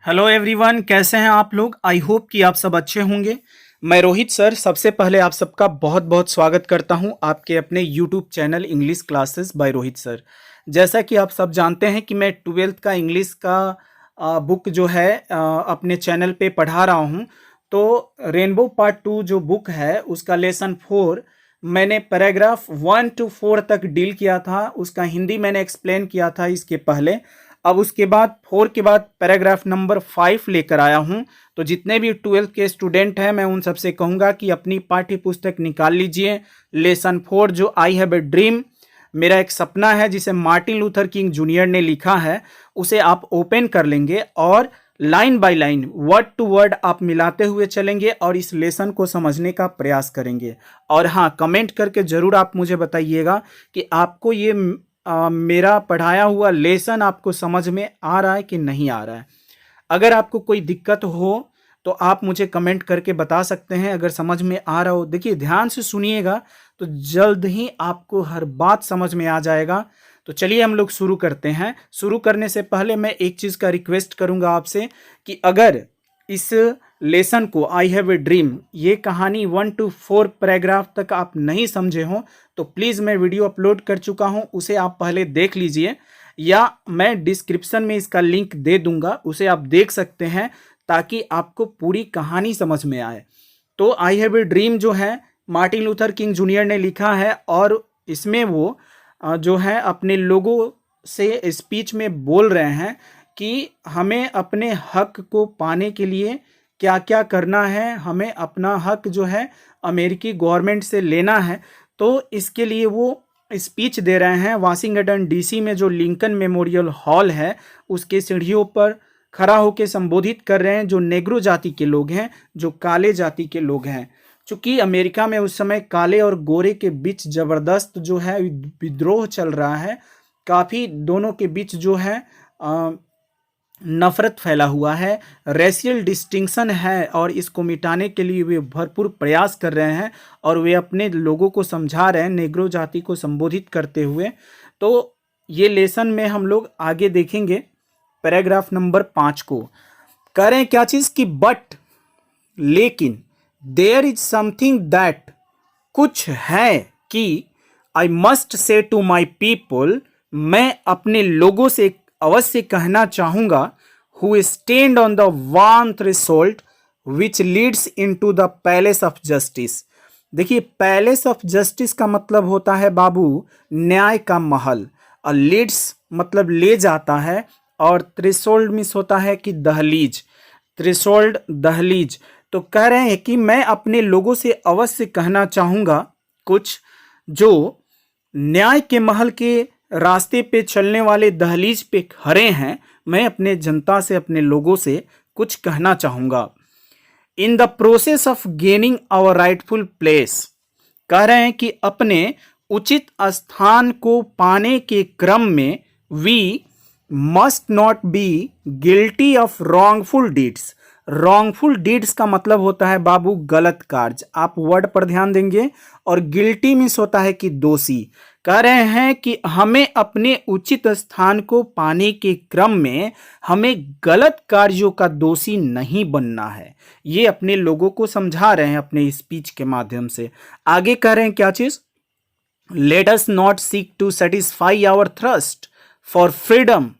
Hello everyone, कैसे हैं आप लोग। आई होप कि आप सब अच्छे होंगे। मैं रोहित सर सबसे पहले आप सबका बहुत बहुत स्वागत करता हूं आपके अपने YouTube channel English classes bye Rohit sir. जैसा कि आप सब जानते हैं कि मैं ट्वेल्थ का इंग्लिश का बुक जो है अपने चैनल पे पढ़ा रहा हूं। तो रेनबो पार्ट 2 जो बुक है उसका लेसन 4 मैंने पैराग्राफ 1 to 4 तक डील किया था। उसका हिंदी मैंने एक्सप्लेन किया था इसके पहले। अब उसके बाद 4 के बाद पैराग्राफ नंबर 5 लेकर आया हूं। तो जितने भी 12th के स्टूडेंट हैं मैं उन सबसे कहूंगा कि अपनी पाठ्य पुस्तक निकाल लीजिए। लेसन 4 जो आई हैव ए ड्रीम, मेरा एक सपना है, जिसे मार्टिन लूथर किंग जूनियर ने लिखा है, उसे आप ओपन कर लेंगे और line by line word to word आप मिलाते हुए चलेंगे और इस लेसन को समझने का प्रयास करेंगे। और हाँ, कमेंट करके जरूर आप मुझे बताइएगा कि आपको ये मेरा पढ़ाया हुआ लेसन आपको समझ में आ रहा है कि नहीं आ रहा है। अगर आपको कोई दिक्कत हो तो आप मुझे कमेंट करके बता सकते हैं। अगर समझ में आ रहा हो, देखिए ध्यान से सुनिएगा तो जल्द ही आपको हर बात समझ में आ जाएगा। तो चलिए हम लोग शुरू करते हैं। शुरू करने से पहले मैं एक चीज़ का रिक्वेस्ट करूंगा आपसे कि अगर इस लेसन को आई हैव ए ड्रीम, ये कहानी 1 to 4 पैराग्राफ तक आप नहीं समझे हो तो प्लीज़ मैं वीडियो अपलोड कर चुका हूं, उसे आप पहले देख लीजिए, या मैं डिस्क्रिप्शन में इसका लिंक दे दूंगा, उसे आप देख सकते हैं ताकि आपको पूरी कहानी समझ में आए। तो आई हैव ए ड्रीम जो है मार्टिन लूथर किंग जूनियर ने लिखा है और इसमें वो जो है अपने लोगों से स्पीच में बोल रहे हैं कि हमें अपने हक को पाने के लिए क्या क्या करना है, हमें अपना हक जो है अमेरिकी गवर्नमेंट से लेना है। तो इसके लिए वो स्पीच दे रहे हैं वाशिंगटन डीसी में, जो लिंकन मेमोरियल हॉल है उसके सीढ़ियों पर खड़ा होकर संबोधित कर रहे हैं जो नेग्रो जाति के लोग हैं, जो काले जाति के लोग हैं। चूंकि अमेरिका में उस समय काले और गोरे के बीच ज़बरदस्त जो है विद्रोह चल रहा है, काफ़ी दोनों के बीच जो है नफरत फैला हुआ है, रेशियल डिस्टिंक्शन है, और इसको मिटाने के लिए वे भरपूर प्रयास कर रहे हैं और वे अपने लोगों को समझा रहे हैं नेग्रो जाति को संबोधित करते हुए। तो ये लेसन में हम लोग आगे देखेंगे पैराग्राफ नंबर 5 को। कह रहे हैं क्या चीज़ की बट, लेकिन, देयर इज समथिंग दैट, कुछ है कि, I must say to my people, मैं अपने लोगों से अवश्य कहना चाहूंगा, who stand on the warm threshold which leads into the palace of justice. देखिए, पैलेस ऑफ जस्टिस का मतलब होता है बाबू न्याय का महल, और लीड्स मतलब ले जाता है, और थ्रेशोल्ड मिस होता है कि दहलीज, थ्रेशोल्ड दहलीज। तो कह रहे हैं कि मैं अपने लोगों से अवश्य कहना चाहूंगा कुछ, जो न्याय के महल के रास्ते पे चलने वाले दहलीज पे खड़े हैं, मैं अपने जनता से, अपने लोगों से कुछ कहना चाहूंगा। In the process of gaining our rightful place, कह रहे हैं कि अपने उचित स्थान को पाने के क्रम में we must not be guilty of wrongful deeds. Wrongful deeds का मतलब होता है बाबू गलत कार्य, आप वर्ड पर ध्यान देंगे, और गिल्टी मीन्स होता है कि दोषी। कह रहे हैं कि हमें अपने उचित स्थान को पाने के क्रम में हमें गलत कार्यों का दोषी नहीं बनना है। ये अपने लोगों को समझा रहे हैं अपने स्पीच के माध्यम से। आगे कह रहे हैं क्या चीज, let us not seek to satisfy our thirst for freedom.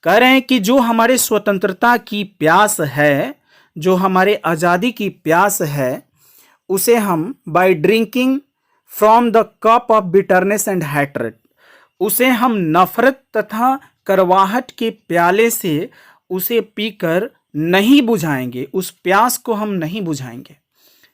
कह रहे हैं कि जो हमारे स्वतंत्रता की प्यास है, जो हमारे आज़ादी की प्यास है, उसे हम by drinking from the cup of bitterness and hatred, उसे हम नफरत तथा करवाहट के प्याले से उसे पीकर नहीं बुझाएंगे, उस प्यास को हम नहीं बुझाएंगे।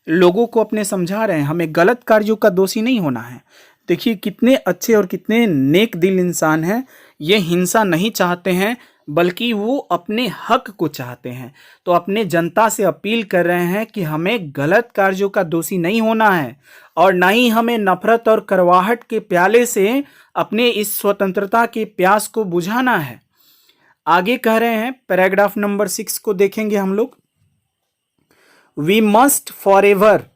लोगों को अपने समझा रहे हैं हमें गलत कार्यों का दोषी नहीं होना है। देखिए कितने अच्छे और कितने नेक दिल इंसान हैं, ये हिंसा नहीं चाहते हैं बल्कि वो अपने हक को चाहते हैं। तो अपने जनता से अपील कर रहे हैं कि हमें गलत कार्यों का दोषी नहीं होना है, और ना ही हमें नफरत और करवाहट के प्याले से अपने इस स्वतंत्रता के प्यास को बुझाना है। आगे कह रहे हैं पैराग्राफ नंबर 6 को देखेंगे हम लोग। We must forever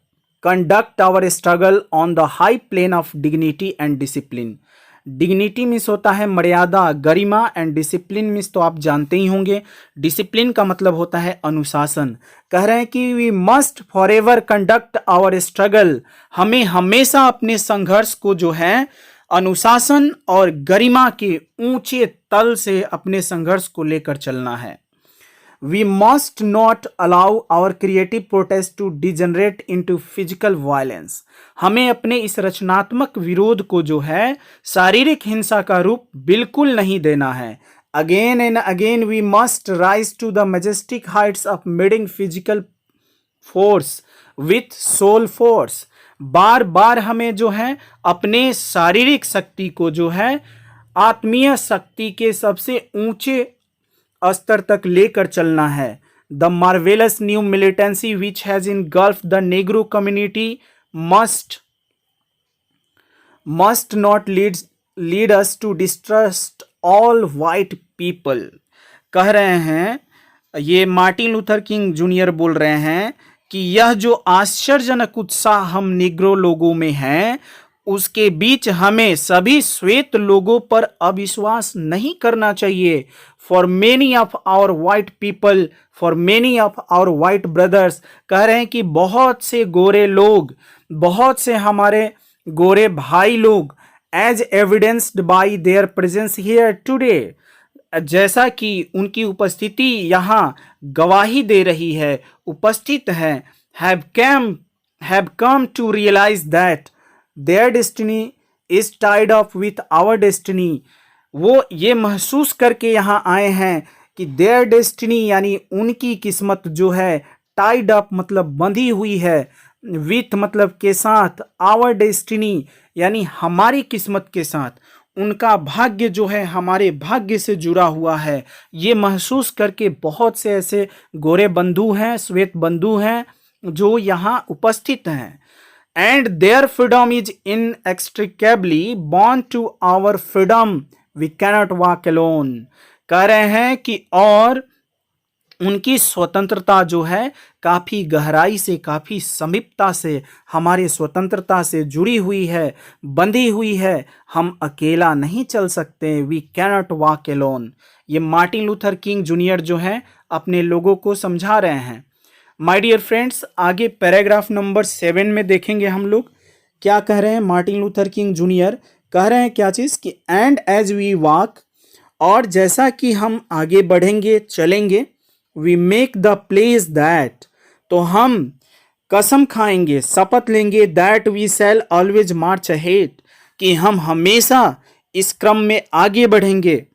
conduct our struggle on the high plane of dignity and discipline. Dignity means होता है मर्यादा, गरिमा, एंड डिसिप्लिन मीन्स तो आप जानते ही होंगे। डिसिप्लिन का मतलब होता है अनुशासन। कह रहे हैं कि we must forever conduct our struggle, हमें हमेशा अपने संघर्ष को जो है अनुशासन और गरिमा के ऊंचे तल से अपने संघर्ष को लेकर चलना है। We must not allow our creative protest to degenerate into physical violence. हमें अपने इस रचनात्मक विरोध को जो है शारीरिक हिंसा का रूप बिल्कुल नहीं देना है। Again and again we must rise to the majestic heights of meeting physical force with soul force. बार बार हमें जो है अपने शारीरिक शक्ति को जो है आत्मीय शक्ति के सबसे ऊंचे स्तर तक लेकर चलना है। The marvellous new militancy which has engulfed the Negro community must not lead us to distrust all white people. कह रहे हैं, ये मार्टिन लूथर किंग जूनियर बोल रहे हैं कि यह जो आश्चर्यजनक उत्साह हम निग्रो लोगों में है, उसके बीच हमें सभी श्वेत लोगों पर अविश्वास नहीं करना चाहिए। For many of our white people, for many of our white brothers, कह रहे हैं कि बहुत से गोरे लोग, बहुत से हमारे गोरे भाई लोग, as evidenced by their presence here today, जैसा कि उनकी उपस्थिति यहाँ गवाही दे रही है, उपस्थित है, have come to realize that their destiny is tied up with our destiny. वो ये महसूस करके यहाँ आए हैं कि their destiny यानी उनकी किस्मत जो है tied up मतलब बंधी हुई है, with मतलब के साथ, our destiny यानी हमारी किस्मत के साथ, उनका भाग्य जो है हमारे भाग्य से जुड़ा हुआ है। ये महसूस करके बहुत से ऐसे गोरे बंधु हैं, श्वेत बंधु हैं जो यहाँ उपस्थित हैं। And their freedom is inextricably bound to our freedom. We cannot walk alone. कह रहे हैं कि और उनकी स्वतंत्रता जो है काफ़ी गहराई से, काफ़ी समीपता से हमारी स्वतंत्रता से जुड़ी हुई है, बंधी हुई है। हम अकेला नहीं चल सकते। We cannot walk alone. ये मार्टिन लूथर किंग जूनियर जो हैं अपने लोगों को समझा रहे हैं। माय डियर फ्रेंड्स, आगे पैराग्राफ नंबर 7 में देखेंगे हम लोग क्या कह रहे हैं। मार्टिन लूथर किंग जूनियर कह रहे हैं क्या चीज़ कि एंड एज वी वॉक, और जैसा कि हम आगे बढ़ेंगे, चलेंगे, we make the place that, तो हम कसम खाएंगे, शपथ लेंगे, that we shall always march ahead, कि हम हमेशा इस क्रम में आगे बढ़ेंगे।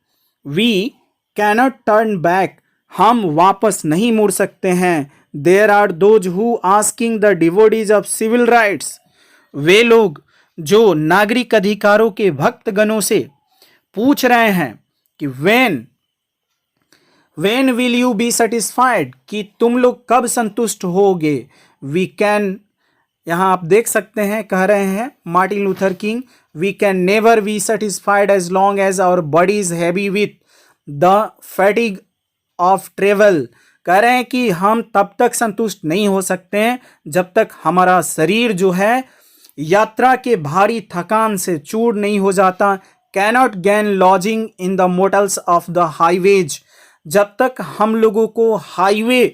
वी कैनॉट टर्न बैक, हम वापस नहीं मुड़ सकते हैं। There are those who asking the devotees of civil rights, वे लोग जो नागरिक अधिकारों के भक्तगणों से पूछ रहे हैं कि when will you be satisfied, कि तुम लोग कब संतुष्ट होगे। we can, यहाँ आप देख सकते हैं, कह रहे हैं Martin Luther king, we can never be satisfied as long as our body is heavy with the fatigue of travel। कह रहे हैं कि हम तब तक संतुष्ट नहीं हो सकते हैं जब तक हमारा शरीर जो है यात्रा के भारी थकान से चूर नहीं हो जाता। Cannot gain lodging in the motels of the highways, जब तक हम लोगों को हाईवे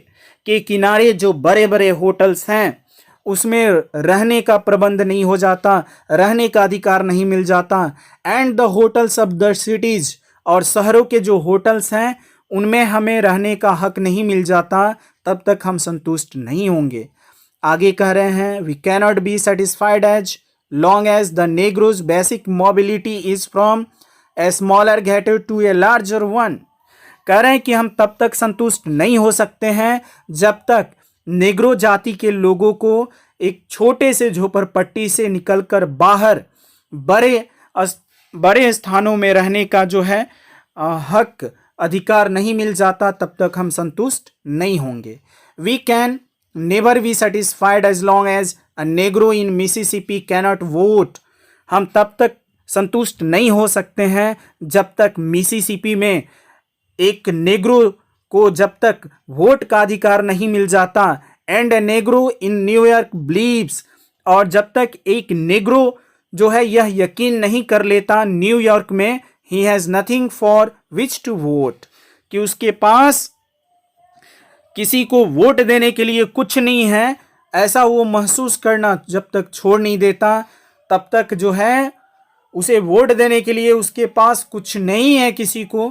के किनारे जो बड़े बड़े होटल्स हैं उसमें रहने का प्रबंध नहीं हो जाता, रहने का अधिकार नहीं मिल जाता। And the hotels of the cities, और शहरों के जो होटल्स हैं उनमें हमें रहने का हक नहीं मिल जाता, तब तक हम संतुष्ट नहीं होंगे। आगे कह रहे हैं we cannot be satisfied as long as the Negro's basic mobility is from a smaller ghetto to a larger one. कह रहे हैं कि हम तब तक संतुष्ट नहीं हो सकते हैं जब तक नेग्रो जाति के लोगों को एक छोटे से झोपड़पट्टी से निकलकर बाहर बड़े स्थानों में रहने का जो है हक, अधिकार नहीं मिल जाता, तब तक हम संतुष्ट नहीं होंगे। We can never be satisfied as long as a Negro in Mississippi cannot vote. हम तब तक संतुष्ट नहीं हो सकते हैं जब तक मिसिसिपी में एक नेग्रो को जब तक वोट का अधिकार नहीं मिल जाता। And a Negro in New York believes, और जब तक एक नेग्रो जो है यह यकीन नहीं कर लेता न्यूयॉर्क में ही has nothing for which to vote, कि उसके पास किसी को वोट देने के लिए कुछ नहीं है, ऐसा वो महसूस करना जब तक छोड़ नहीं देता तब तक जो है उसे वोट देने के लिए उसके पास कुछ नहीं है किसी को,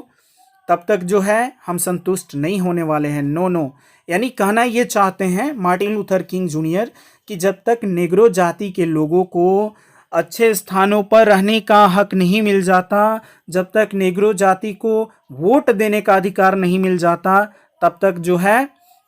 तब तक जो है हम संतुष्ट नहीं होने वाले हैं। नो नो, यानी कहना ये चाहते हैं मार्टिन लूथर किंग जूनियर कि जब तक नेग्रो जाति के लोगों को अच्छे स्थानों पर रहने का हक नहीं मिल जाता, जब तक नेग्रो जाति को वोट देने का अधिकार नहीं मिल जाता, तब तक जो है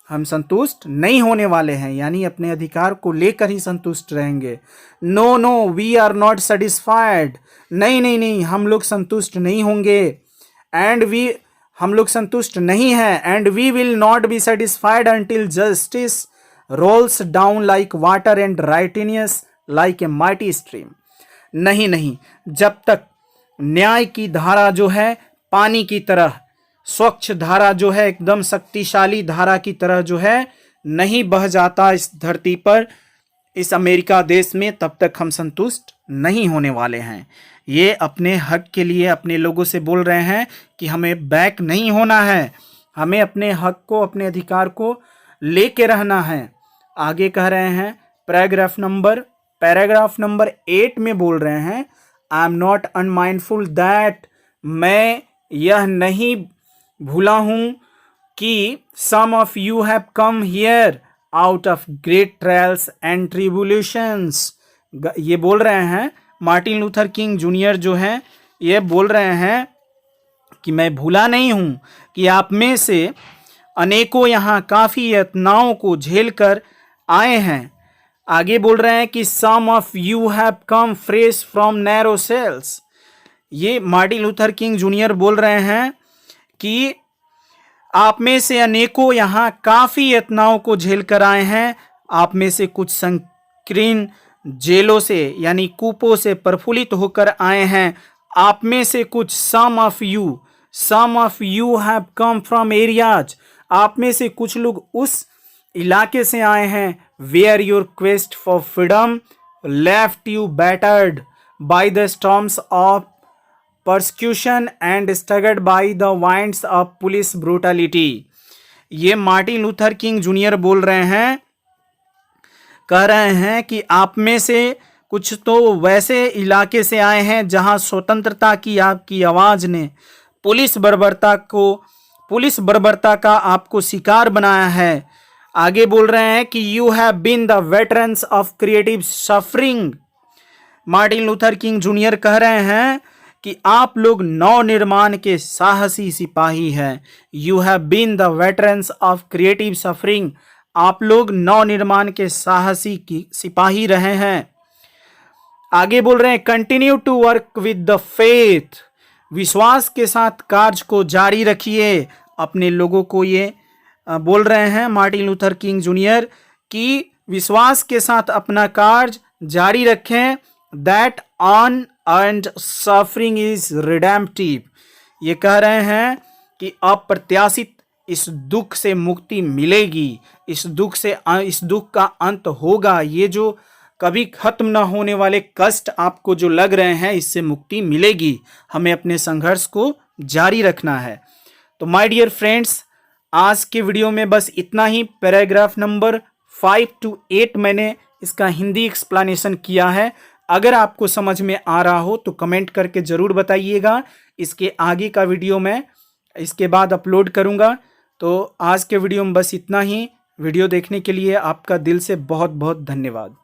हम संतुष्ट नहीं होने वाले हैं, यानी अपने अधिकार को लेकर ही संतुष्ट रहेंगे। No no, we are not satisfied, नहीं नहीं नहीं, हम लोग संतुष्ट नहीं होंगे। हम लोग संतुष्ट नहीं हैं। And we will not be satisfied until justice rolls down like water and righteousness like a mighty stream. नहीं नहीं, जब तक न्याय की धारा जो है पानी की तरह, स्वच्छ धारा जो है एकदम शक्तिशाली धारा की तरह जो है नहीं बह जाता इस धरती पर, इस अमेरिका देश में, तब तक हम संतुष्ट नहीं होने वाले हैं। ये अपने हक के लिए अपने लोगों से बोल रहे हैं कि हमें बैक नहीं होना है, हमें अपने हक को, अपने अधिकार को लेके रहना है। आगे कह रहे हैं पैराग्राफ नंबर 8 में बोल रहे हैं, I am not unmindful that, मैं यह नहीं भूला हूँ कि some of you have come here out of great trials and tribulations. ये बोल रहे हैं मार्टिन लूथर किंग जूनियर जो हैं, ये बोल रहे हैं कि मैं भूला नहीं हूँ कि आप में से अनेकों यहाँ काफ़ी यातनाओं को झेल कर आए हैं। आगे बोल रहे हैं कि some of you have come fresh from narrow cells. ये मार्टिन लूथर किंग जूनियर बोल रहे हैं कि आप में से अनेकों यहाँ काफ़ी यातनाओं को झेल कर आए हैं। आप में से कुछ संकीर्ण जेलों से यानी कूपों से प्रफुल्लित होकर आए हैं। आप में से कुछ some of you have come from areas, आप में से कुछ लोग उस इलाके से आए हैं where your quest for freedom left you battered by the storms of persecution and staggered by the winds of police brutality। ये मार्टिन लूथर किंग जूनियर बोल रहे हैं, कह रहे हैं कि आप में से कुछ तो वैसे इलाके से आए हैं जहां स्वतंत्रता की आपकी आवाज़ ने पुलिस बर्बरता का आपको शिकार बनाया है। आगे बोल रहे हैं कि you have been the veterans of creative suffering. Martin Luther King junior कह रहे हैं कि आप लोग नव निर्माण के साहसी सिपाही हैं। You have been the veterans of creative suffering, आप लोग नव निर्माण के साहसी की सिपाही रहे हैं। आगे बोल रहे हैं continue to work with the faith, विश्वास के साथ कार्य को जारी रखिए। अपने लोगों को ये बोल रहे हैं मार्टिन लूथर किंग जूनियर कि विश्वास के साथ अपना कार्य जारी रखें। That unearned suffering is redemptive, ये कह रहे हैं कि अप्रत्याशित इस दुख से मुक्ति मिलेगी, इस दुख का अंत होगा। ये जो कभी खत्म ना होने वाले कष्ट आपको जो लग रहे हैं, इससे मुक्ति मिलेगी। हमें अपने संघर्ष को जारी रखना है। तो माय डियर फ्रेंड्स, आज के वीडियो में बस इतना ही। पैराग्राफ नंबर 5 to 8 मैंने इसका हिंदी एक्सप्लेनेशन किया है। अगर आपको समझ में आ रहा हो तो कमेंट करके ज़रूर बताइएगा। इसके आगे का वीडियो मैं इसके बाद अपलोड करूँगा। तो आज के वीडियो में बस इतना ही। वीडियो देखने के लिए आपका दिल से बहुत बहुत धन्यवाद।